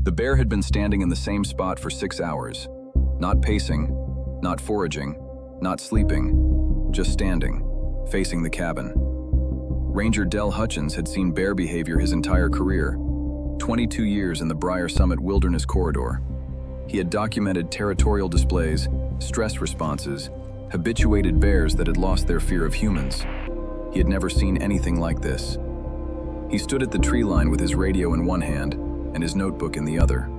The bear had been standing in the same spot for 6 hours, not pacing, not foraging, not sleeping, just standing, facing the cabin. Ranger Dell Hutchins had seen bear behavior his entire career, 22 years in the Briar Summit Wilderness Corridor. He had documented territorial displays, stress responses, habituated bears that had lost their fear of humans. He had never seen anything like this. He stood at the tree line with his radio in one hand and his notebook in the other.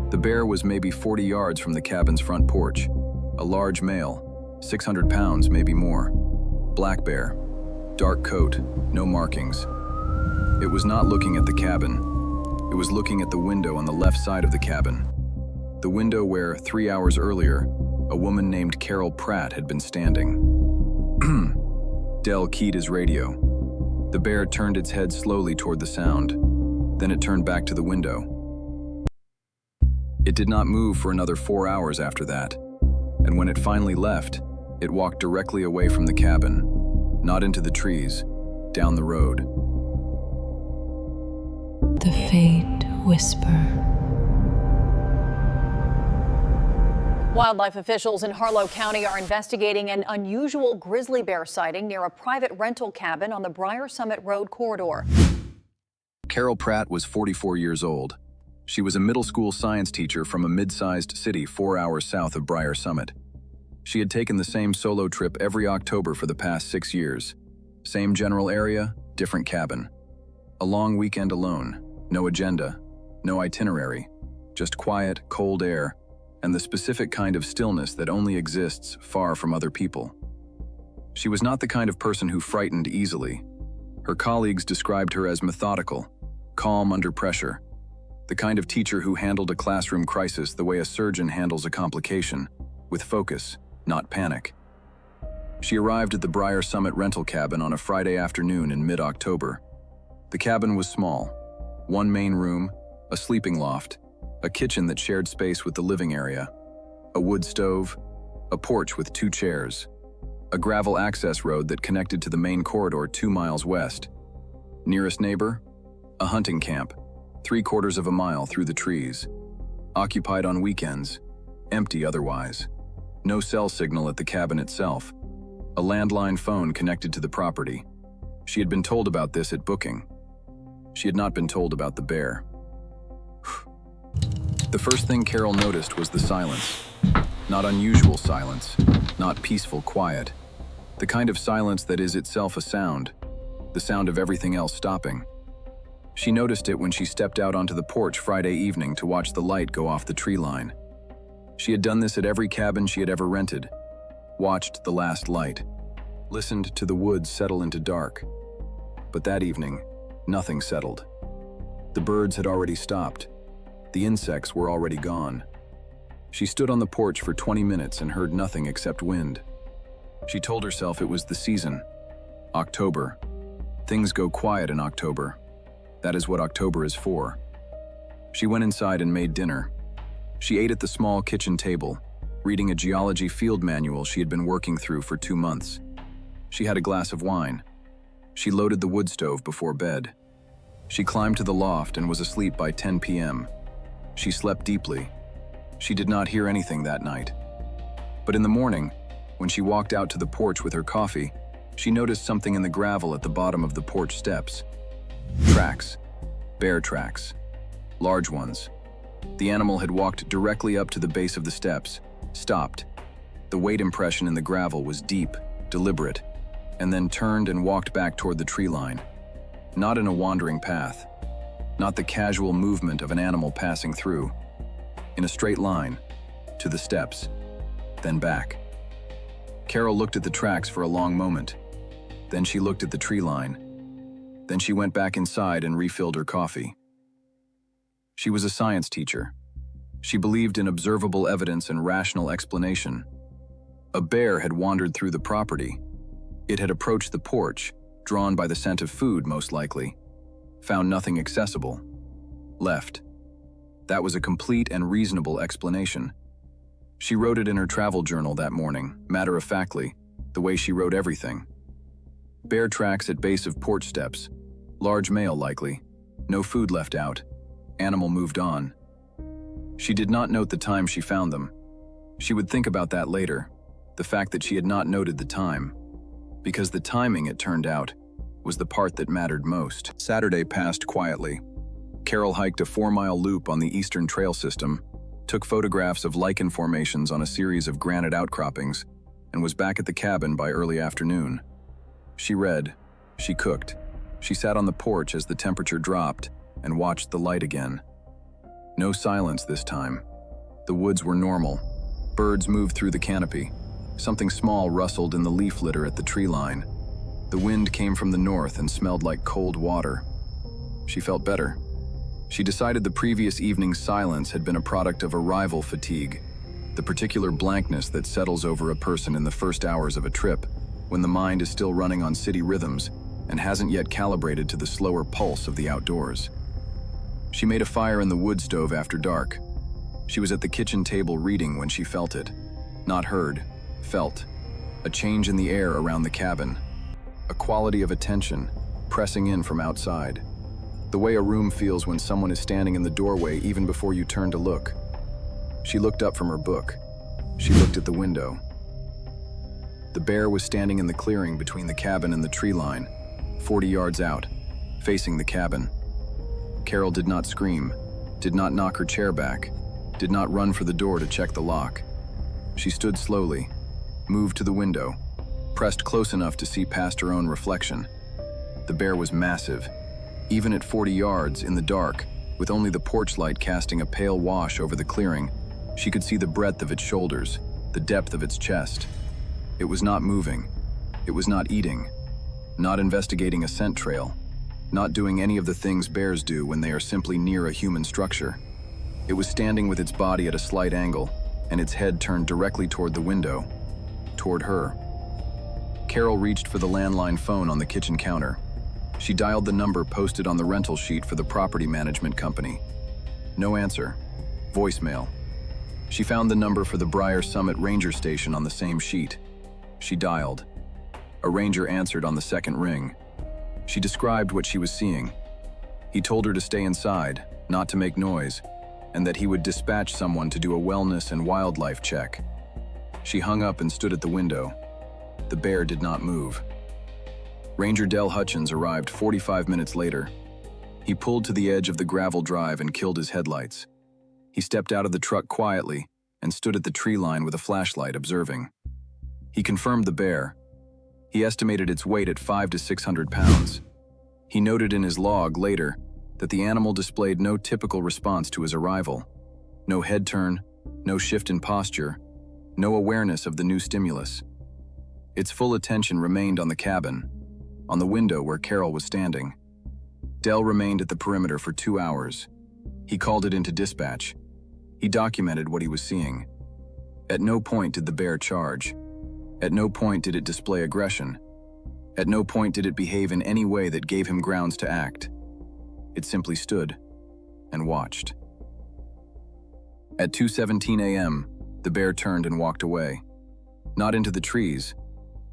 The bear was maybe 40 yards from the cabin's front porch, a large male, 600 pounds, maybe more. Black bear, dark coat, no markings. It was not looking at the cabin. It was looking at the window on the left side of the cabin. The window where, 3 hours earlier, a woman named Carol Pratt had been standing. Dell keyed his radio. The bear turned its head slowly toward the sound. Then it turned back to the window. It did not move for another 4 hours after that, and when it finally left, it walked directly away from the cabin, not into the trees, down the road. The faint whisper. Wildlife officials in Harlow County are investigating an unusual grizzly bear sighting near a private rental cabin on the Briar Summit Road corridor. Carol Pratt was 44 years old. She was a middle school science teacher from a mid-sized city 4 hours south of Briar Summit. She had taken the same solo trip every October for the past 6 years. Same general area, different cabin. A long weekend alone, no agenda, no itinerary, just quiet, cold air, and the specific kind of stillness that only exists far from other people. She was not the kind of person who frightened easily. Her colleagues described her as methodical, calm under pressure, the kind of teacher who handled a classroom crisis the way a surgeon handles a complication, with focus, not panic. She arrived at the Briar Summit rental cabin on a Friday afternoon in mid-October. The cabin was small, one main room, a sleeping loft, a kitchen that shared space with the living area, a wood stove, a porch with 2 chairs, a gravel access road that connected to the main corridor 2 miles west. Nearest neighbor? A hunting camp, 3/4 of a mile through the trees. Occupied on weekends, empty otherwise. No cell signal at the cabin itself. A landline phone connected to the property. She had been told about this at booking. She had not been told about the bear. The first thing Carol noticed was the silence. Not unusual silence, not peaceful quiet. The kind of silence that is itself a sound, the sound of everything else stopping. She noticed it when she stepped out onto the porch Friday evening to watch the light go off the tree line. She had done this at every cabin she had ever rented, watched the last light, listened to the woods settle into dark. But that evening, nothing settled. The birds had already stopped. The insects were already gone. She stood on the porch for 20 minutes and heard nothing except wind. She told herself it was the season. October. Things go quiet in October. That is what October is for. She went inside and made dinner. She ate at the small kitchen table, reading a geology field manual she had been working through for 2 months. She had a glass of wine. She loaded the wood stove before bed. She climbed to the loft and was asleep by 10 p.m. She slept deeply. She did not hear anything that night. But in the morning, when she walked out to the porch with her coffee, she noticed something in the gravel at the bottom of the porch steps. Tracks. Bear tracks. Large ones. The animal had walked directly up to the base of the steps, stopped. The weight impression in the gravel was deep, deliberate, and then turned and walked back toward the tree line. Not in a wandering path. Not the casual movement of an animal passing through. In a straight line, to the steps, then back. Carol looked at the tracks for a long moment. Then she looked at the tree line. Then she went back inside and refilled her coffee. She was a science teacher. She believed in observable evidence and rational explanation. A bear had wandered through the property. It had approached the porch, drawn by the scent of food most likely. Found nothing accessible. Left. That was a complete and reasonable explanation. She wrote it in her travel journal that morning, matter-of-factly, the way she wrote everything. Bear tracks at base of porch steps. Large male likely. No food left out. Animal moved on. She did not note the time she found them. She would think about that later, the fact that she had not noted the time. Because the timing, it turned out, was the part that mattered most. Saturday passed quietly. Carol hiked a 4-mile loop on the Eastern Trail system, took photographs of lichen formations on a series of granite outcroppings, and was back at the cabin by early afternoon. She read, she cooked, she sat on the porch as the temperature dropped and watched the light again. No silence this time. The woods were normal. Birds moved through the canopy. Something small rustled in the leaf litter at the tree line. The wind came from the north and smelled like cold water. She felt better. She decided the previous evening's silence had been a product of arrival fatigue, the particular blankness that settles over a person in the first hours of a trip, when the mind is still running on city rhythms and hasn't yet calibrated to the slower pulse of the outdoors. She made a fire in the wood stove after dark. She was at the kitchen table reading when she felt it. Not heard, felt. A change in the air around the cabin. A quality of attention, pressing in from outside. The way a room feels when someone is standing in the doorway even before you turn to look. She looked up from her book. She looked at the window. The bear was standing in the clearing between the cabin and the tree line, 40 yards out, facing the cabin. Carol did not scream, did not knock her chair back, did not run for the door to check the lock. She stood slowly, moved to the window, pressed close enough to see past her own reflection. The bear was massive. Even at 40 yards, in the dark, with only the porch light casting a pale wash over the clearing, she could see the breadth of its shoulders, the depth of its chest. It was not moving. It was not eating. Not investigating a scent trail. Not doing any of the things bears do when they are simply near a human structure. It was standing with its body at a slight angle, and its head turned directly toward the window, toward her. Carol reached for the landline phone on the kitchen counter. She dialed the number posted on the rental sheet for the property management company. No answer. Voicemail. She found the number for the Briar Summit Ranger Station on the same sheet. She dialed. A ranger answered on the second ring. She described what she was seeing. He told her to stay inside, not to make noise, and that he would dispatch someone to do a wellness and wildlife check. She hung up and stood at the window. The bear did not move. Ranger Dell Hutchins arrived 45 minutes later. He pulled to the edge of the gravel drive and killed his headlights. He stepped out of the truck quietly and stood at the tree line with a flashlight, observing. He confirmed the bear. He estimated its weight at 500 to 600 pounds. He noted in his log later that the animal displayed no typical response to his arrival. No head turn, no shift in posture, no awareness of the new stimulus. Its full attention remained on the cabin, on the window where Carol was standing. Dell remained at the perimeter for 2 hours. He called it into dispatch. He documented what he was seeing. At no point did the bear charge. At no point did it display aggression. At no point did it behave in any way that gave him grounds to act. It simply stood and watched. At 2:17 a.m., the bear turned and walked away. Not into the trees,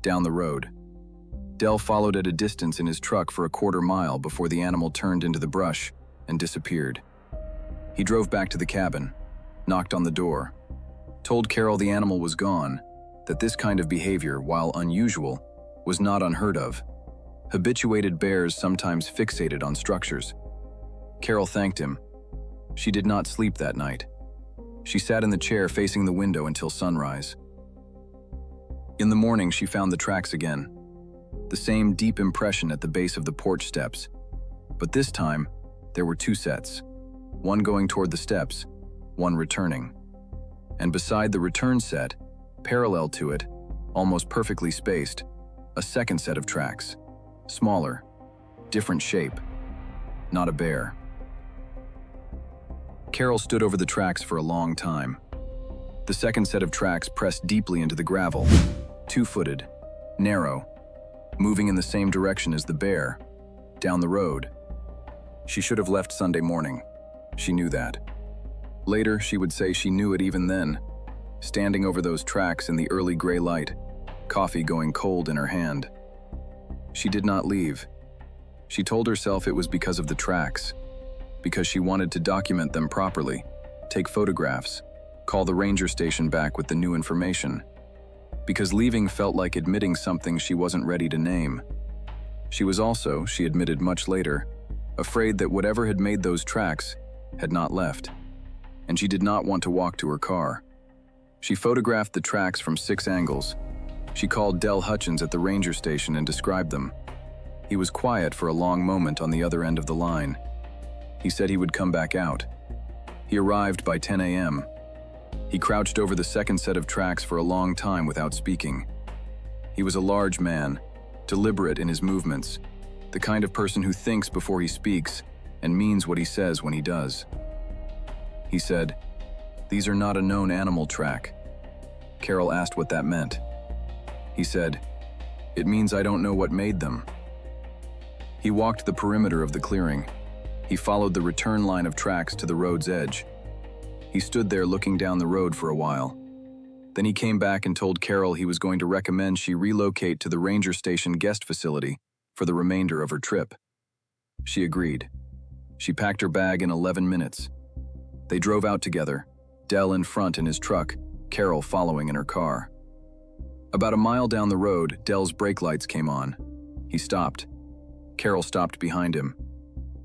down the road. Dell followed at a distance in his truck for a quarter-mile before the animal turned into the brush and disappeared. He drove back to the cabin, knocked on the door, told Carol the animal was gone, that this kind of behavior, while unusual, was not unheard of. Habituated bears sometimes fixated on structures. Carol thanked him. She did not sleep that night. She sat in the chair facing the window until sunrise. In the morning, she found the tracks again. The same deep impression at the base of the porch steps. But this time, there were 2 sets. One going toward the steps, one returning. And beside the return set, parallel to it, almost perfectly spaced, a second set of tracks. Smaller, different shape. Not a bear. Carol stood over the tracks for a long time. The second set of tracks pressed deeply into the gravel, 2-footed, narrow, moving in the same direction as the bear, down the road. She should have left Sunday morning. She knew that. Later, she would say she knew it even then, standing over those tracks in the early gray light, coffee going cold in her hand. She did not leave. She told herself it was because of the tracks, because she wanted to document them properly, take photographs, call the ranger station back with the new information. Because leaving felt like admitting something she wasn't ready to name. She was also, she admitted much later, afraid that whatever had made those tracks had not left, and she did not want to walk to her car. She photographed the tracks from 6 angles. She called Dell Hutchins at the ranger station and described them. He was quiet for a long moment on the other end of the line. He said he would come back out. He arrived by 10 a.m. He crouched over the second set of tracks for a long time without speaking. He was a large man, deliberate in his movements, the kind of person who thinks before he speaks and means what he says when he does. He said, "These are not a known animal track." Carol asked what that meant. He said, "It means I don't know what made them." He walked the perimeter of the clearing. He followed the return line of tracks to the road's edge. He stood there looking down the road for a while. Then he came back and told Carol he was going to recommend she relocate to the ranger station guest facility for the remainder of her trip. She agreed. She packed her bag in 11 minutes. They drove out together, Dell in front in his truck, Carol following in her car. About a mile down the road, Dell's brake lights came on. He stopped. Carol stopped behind him.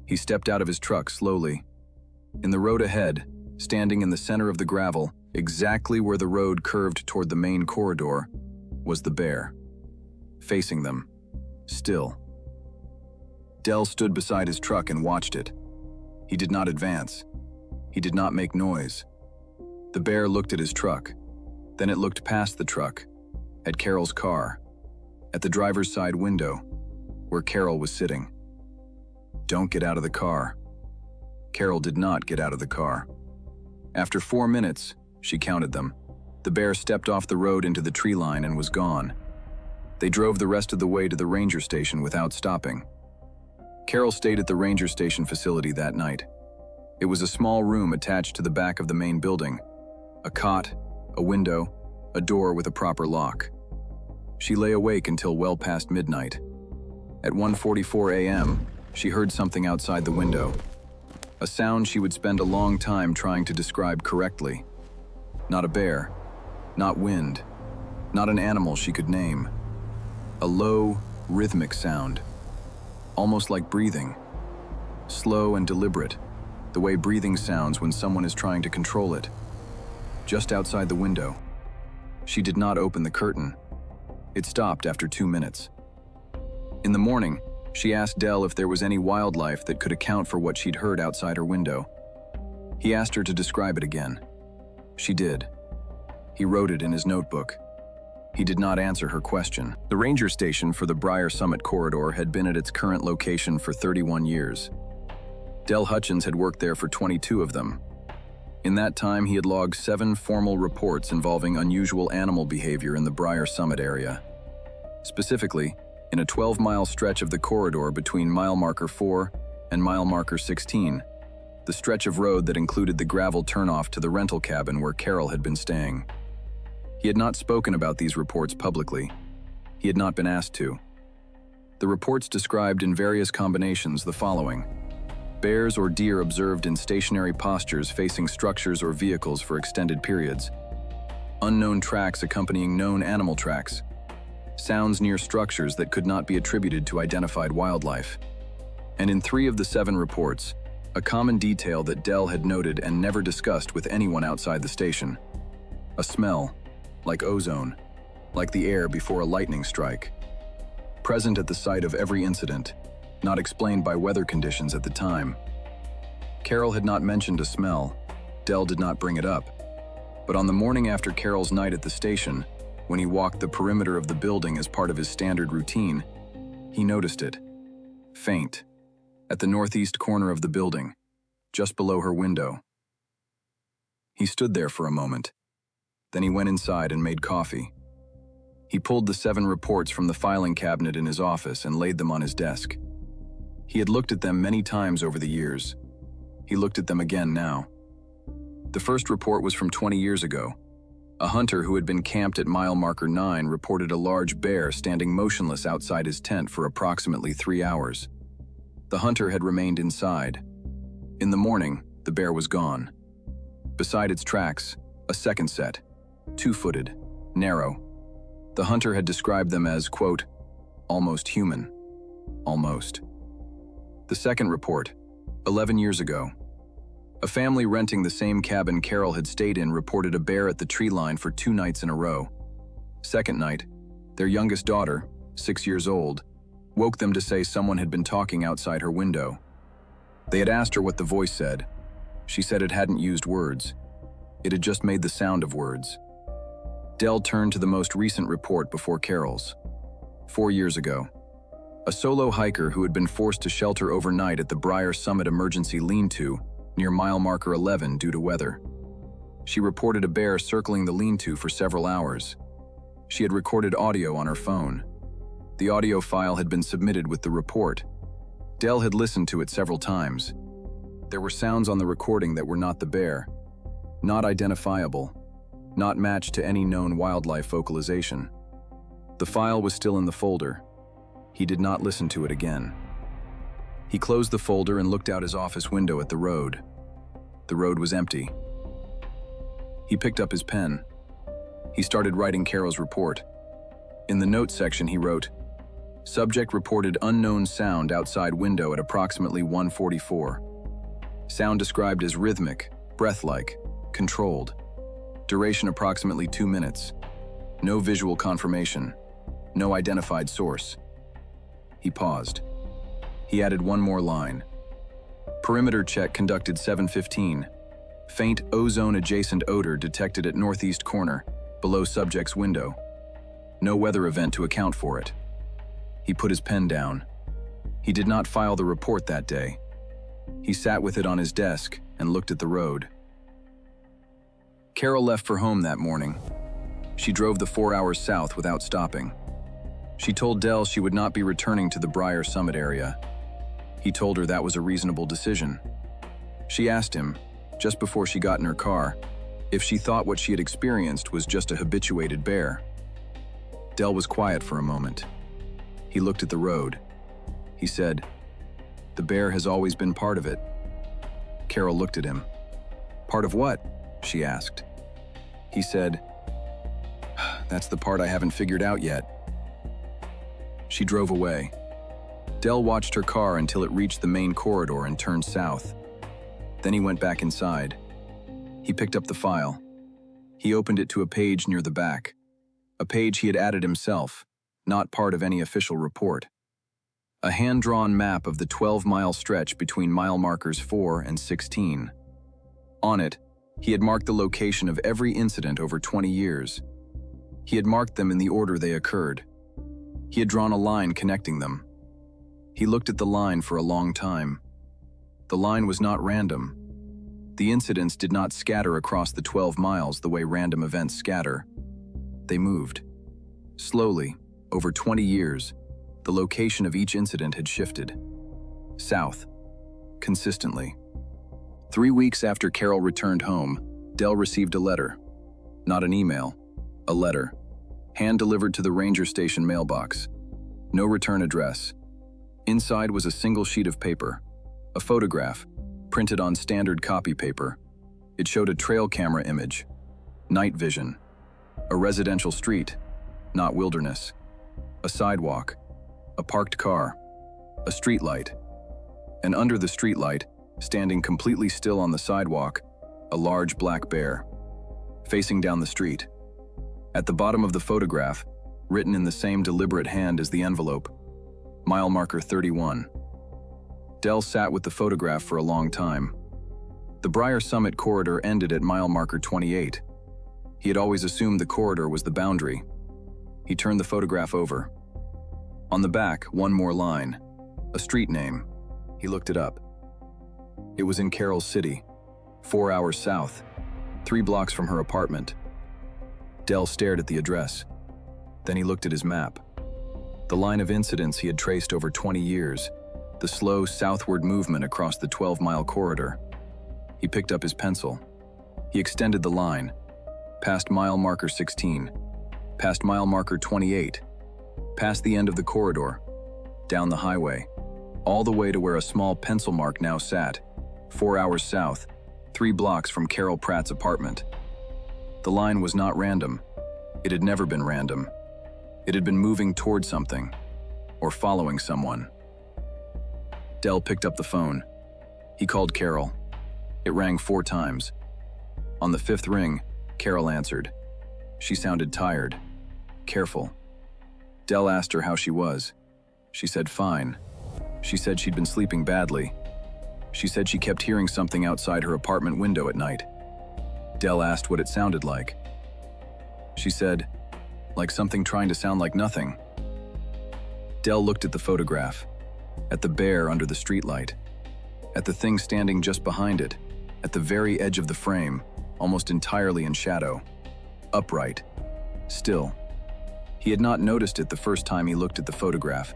He stepped out of his truck slowly. In the road ahead, standing in the center of the gravel, exactly where the road curved toward the main corridor, was the bear. Facing them, still. Dell stood beside his truck and watched it. He did not advance. He did not make noise. The bear looked at his truck. Then it looked past the truck, at Carol's car, at the driver's side window, where Carol was sitting. "Don't get out of the car." Carol did not get out of the car. After 4 minutes, she counted them, the bear stepped off the road into the tree line and was gone. They drove the rest of the way to the ranger station without stopping. Carol stayed at the ranger station facility that night. It was a small room attached to the back of the main building. A cot, a window, a door with a proper lock. She lay awake until well past midnight. At 1:44 a.m., she heard something outside the window. A sound she would spend a long time trying to describe correctly. Not a bear, not wind, not an animal she could name. A low, rhythmic sound, almost like breathing. Slow and deliberate, the way breathing sounds when someone is trying to control it. Just outside the window. She did not open the curtain. It stopped after 2 minutes. In the morning, she asked Dell if there was any wildlife that could account for what she'd heard outside her window. He asked her to describe it again. She did. He wrote it in his notebook. He did not answer her question. The ranger station for the Briar Summit corridor had been at its current location for 31 years. Dell Hutchins had worked there for 22 of them. In that time, he had logged 7 formal reports involving unusual animal behavior in the Briar Summit area. Specifically, in a 12-mile stretch of the corridor between mile marker 4 and mile marker 16, the stretch of road that included the gravel turnoff to the rental cabin where Carol had been staying. He had not spoken about these reports publicly. He had not been asked to. The reports described in various combinations the following: bears or deer observed in stationary postures facing structures or vehicles for extended periods, unknown tracks accompanying known animal tracks, sounds near structures that could not be attributed to identified wildlife. And in 3 of the 7 reports, a common detail that Dell had noted and never discussed with anyone outside the station: a smell, like ozone, like the air before a lightning strike, present at the site of every incident, not explained by weather conditions at the time. Carol had not mentioned a smell. Dell did not bring it up. But on the morning after Carol's night at the station, when he walked the perimeter of the building as part of his standard routine, he noticed it. Faint, at the northeast corner of the building, just below her window. He stood there for a moment. Then he went inside and made coffee. He pulled the 7 reports from the filing cabinet in his office and laid them on his desk. He had looked at them many times over the years. He looked at them again now. The first report was from 20 years ago. A hunter who had been camped at mile marker 9 reported a large bear standing motionless outside his tent for approximately 3 hours. The hunter had remained inside. In the morning, the bear was gone. Beside its tracks, a second set, 2-footed, narrow. The hunter had described them as, quote, almost human. Almost. The second report, 11 years ago. A family renting the same cabin Carol had stayed in reported a bear at the tree line for 2 nights in a row. Second night, their youngest daughter, 6 years old, woke them to say someone had been talking outside her window. They had asked her what the voice said. She said it hadn't used words. It had just made the sound of words. Dell turned to the most recent report before Carol's. 4 years ago, a solo hiker who had been forced to shelter overnight at the Briar Summit Emergency Lean-To near mile marker 11 due to weather. She reported a bear circling the lean-to for several hours. She had recorded audio on her phone. The audio file had been submitted with the report. Dell had listened to it several times. There were sounds on the recording that were not the bear, not identifiable, not matched to any known wildlife vocalization. The file was still in the folder. He did not listen to it again. He closed the folder and looked out his office window at the road. The road was empty. He picked up his pen. He started writing Carol's report. In the notes section he wrote, "Subject reported unknown sound outside window at approximately 1:44. Sound described as rhythmic, breath-like, controlled. Duration approximately 2 minutes. No visual confirmation. No identified source." He paused. He added one more line. Perimeter check conducted 7:15. Faint ozone-adjacent odor detected at northeast corner, below subject's window. No weather event to account for it. He put his pen down. He did not file the report that day. He sat with it on his desk and looked at the road. Carol left for home that morning. She drove the 4 hours south without stopping. She told Dell she would not be returning to the Briar Summit area. He told her that was a reasonable decision. She asked him, just before she got in her car, if she thought what she had experienced was just a habituated bear. Dell was quiet for a moment. He looked at the road. He said, "The bear has always been part of it." Carol looked at him. "Part of what?" she asked. He said, "That's the part I haven't figured out yet." She drove away. Dell watched her car until it reached the main corridor and turned south. Then he went back inside. He picked up the file. He opened it to a page near the back. A page he had added himself, not part of any official report. A hand-drawn map of the 12-mile stretch between mile markers 4 and 16. On it, he had marked the location of every incident over 20 years. He had marked them in the order they occurred. He had drawn a line connecting them. He looked at the line for a long time. The line was not random. The incidents did not scatter across the 12 miles the way random events scatter. They moved. Slowly, over 20 years, the location of each incident had shifted. South. Consistently. 3 weeks after Carol returned home, Dell received a letter. Not an email, a letter. Hand-delivered to the ranger station mailbox. No return address. Inside was a single sheet of paper. A photograph, printed on standard copy paper. It showed a trail camera image. Night vision. A residential street, not wilderness. A sidewalk. A parked car. A streetlight. And under the streetlight, standing completely still on the sidewalk, a large black bear. Facing down the street. At the bottom of the photograph, written in the same deliberate hand as the envelope, mile marker 31. Dell sat with the photograph for a long time. The Briar Summit corridor ended at mile marker 28. He had always assumed the corridor was the boundary. He turned the photograph over. On the back, one more line. A street name. He looked it up. It was in Carol's city, 4 hours south, 3 blocks from her apartment. Dell stared at the address. Then he looked at his map. The line of incidents he had traced over 20 years, the slow southward movement across the 12-mile corridor. He picked up his pencil. He extended the line, past mile marker 16, past mile marker 28, past the end of the corridor, down the highway, all the way to where a small pencil mark now sat, 4 hours south, 3 blocks from Carol Pratt's apartment. The line was not random. It had never been random. It had been moving toward something, or following someone. Dell picked up the phone. He called Carol. It rang 4 times. On the 5th ring, Carol answered. She sounded tired, careful. Dell asked her how she was. She said fine. She said she'd been sleeping badly. She said she kept hearing something outside her apartment window at night. Dell asked what it sounded like. She said, like something trying to sound like nothing. Dell looked at the photograph, at the bear under the streetlight, at the thing standing just behind it, at the very edge of the frame, almost entirely in shadow, upright, still. He had not noticed it the first time he looked at the photograph.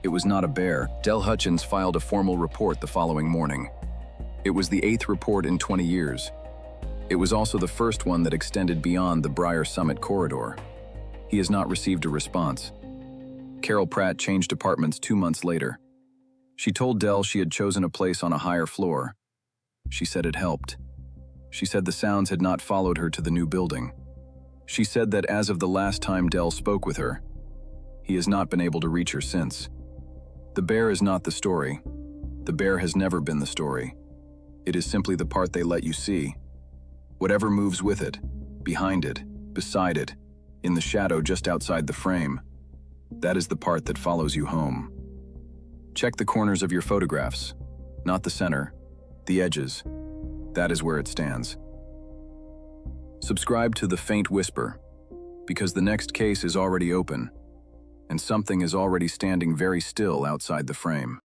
It was not a bear. Dell Hutchins filed a formal report the following morning. It was the 8th report in 20 years. It was also the first one that extended beyond the Briar Summit corridor. He has not received a response. Carol Pratt changed apartments 2 months later. She told Dell she had chosen a place on a higher floor. She said it helped. She said the sounds had not followed her to the new building. She said that as of the last time Dell spoke with her, he has not been able to reach her since. The bear is not the story. The bear has never been the story. It is simply the part they let you see. Whatever moves with it, behind it, beside it, in the shadow just outside the frame, that is the part that follows you home. Check the corners of your photographs, not the center, the edges. That is where it stands. Subscribe to The Faint Whisper, because the next case is already open, and something is already standing very still outside the frame.